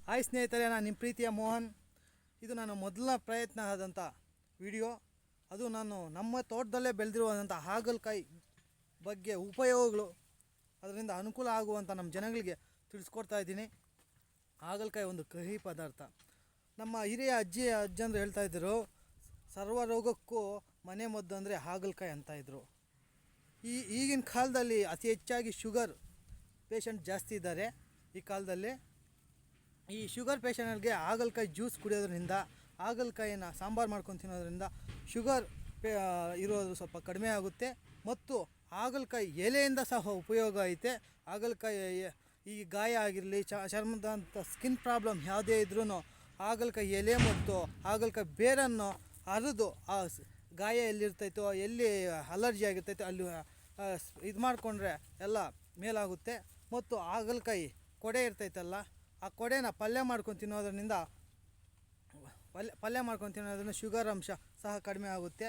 Hi ಸ್ನೇಹಿತರೆ, ನಾನು ನಿಮ್ಮ ಪ್ರೀತಿಯ ಮೋಹನ್. ಇದು ನನ್ನ ಮೊದಲ ಪ್ರಯತ್ನ ಆದಂಥ ವಿಡಿಯೋ. ಅದು ನಾನು ನಮ್ಮ ತೋಟದಲ್ಲೇ ಬೆಳೆದಿರುವಂಥ ಹಾಗಲಕಾಯಿ ಬಗ್ಗೆ ಉಪಯೋಗಗಳು, ಅದರಿಂದ ಅನುಕೂಲ ಆಗುವಂಥ ನಮ್ಮ ಜನಗಳಿಗೆ ತಿಳಿಸ್ಕೊಡ್ತಾ ಇದ್ದೀನಿ. ಹಾಗಲಕಾಯಿ ಒಂದು ಕಹಿ ಪದಾರ್ಥ. ನಮ್ಮ ಹಿರಿಯ ಅಜ್ಜಂದ್ರು ಹೇಳ್ತಾಯಿದ್ರು, ಸರ್ವ ರೋಗಕ್ಕೂ ಮನೆ ಮದ್ದು ಅಂದರೆ ಹಾಗಲಕಾಯಿ ಅಂತಾಯಿದ್ರು. ಈಗಿನ ಕಾಲದಲ್ಲಿ ಅತಿ ಹೆಚ್ಚಾಗಿ ಶುಗರ್ ಪೇಷಂಟ್ ಜಾಸ್ತಿ ಇದ್ದಾರೆ. ಈ ಕಾಲದಲ್ಲಿ ಈ ಶುಗರ್ ಪೇಷಂಟ್ಗಳಿಗೆ ಹಾಗಲಕಾಯಿ ಜ್ಯೂಸ್ ಕುಡಿಯೋದ್ರಿಂದ, ಹಾಗಲಕಾಯಿನ ಸಾಂಬಾರು ಮಾಡ್ಕೊಂಡು ತಿನ್ನೋದ್ರಿಂದ ಶುಗರ್ ಇರೋದು ಸ್ವಲ್ಪ ಕಡಿಮೆ ಆಗುತ್ತೆ. ಮತ್ತು ಹಾಗಲಕಾಯಿ ಎಲೆಯಿಂದ ಸಹ ಉಪಯೋಗ ಐತೆ. ಹಾಗಲಕಾಯಿ ಈ ಗಾಯ ಆಗಿರಲಿ, ಚರ್ಮದಂಥ ಸ್ಕಿನ್ ಪ್ರಾಬ್ಲಮ್ ಯಾವುದೇ ಇದ್ರೂ ಹಾಗಲಕಾಯಿ ಎಲೆ ಮತ್ತು ಹಾಗಲಕಾಯಿ ಬೇರನ್ನು ಅರೆದು ಆ ಗಾಯ ಎಲ್ಲಿರ್ತೈತೋ, ಎಲ್ಲಿ ಅಲರ್ಜಿ ಆಗಿರ್ತೈತೋ ಅಲ್ಲಿ ಇದು ಮಾಡಿಕೊಂಡ್ರೆ ಎಲ್ಲ ಮೇಲಾಗುತ್ತೆ. ಮತ್ತು ಹಾಗಲಕಾಯಿ ಕೊಡೆ ಇರ್ತೈತಲ್ಲ, ಆ ಕೊಡೆನ ಪಲ್ಯ ಮಾಡ್ಕೊಂಡು ತಿನ್ನೋದ್ರಿಂದ ಶುಗರ್ ಅಂಶ ಸಹ ಕಡಿಮೆ ಆಗುತ್ತೆ.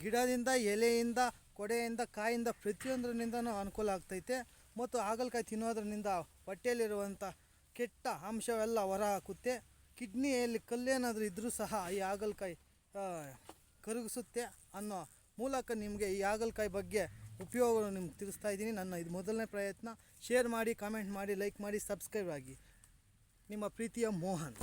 ಗಿಡದಿಂದ, ಎಲೆಯಿಂದ, ಕೊಡೆಯಿಂದ, ಕಾಯಿಂದ ಪ್ರತಿಯೊಂದರಿಂದನೂ ಅನುಕೂಲ ಆಗ್ತೈತೆ. ಮತ್ತು ಹಾಗಲಕಾಯಿ ತಿನ್ನೋದ್ರಿಂದ ಹೊಟ್ಟೆಯಲ್ಲಿರುವಂಥ ಕೆಟ್ಟ ಅಂಶವೆಲ್ಲ ಹೊರ ಹಾಕುತ್ತೆ. ಕಿಡ್ನಿಯಲ್ಲಿ ಕಲ್ಲೇನಾದರೂ ಇದ್ದರೂ ಸಹ ಈ ಹಾಗಲಕಾಯಿ ಕರಗಿಸುತ್ತೆ ಅನ್ನೋ ಮೂಲಕ ನಿಮಗೆ ಈ ಹಾಗಲಕಾಯಿ ಬಗ್ಗೆ ಉಪಯೋಗಗಳು ನಿಮ್ಗೆ ತಿಳಿಸ್ತಾ ಇದ್ದೀನಿ. ನನ್ನ ಇದು ಮೊದಲನೇ ಪ್ರಯತ್ನ. ಶೇರ್ ಮಾಡಿ, ಕಾಮೆಂಟ್ ಮಾಡಿ, ಲೈಕ್ ಮಾಡಿ, ಸಬ್ಸ್ಕ್ರೈಬ್ ಆಗಿ. ನಿಮ್ಮ ಪ್ರೀತಿಯ ಮೋಹನ್.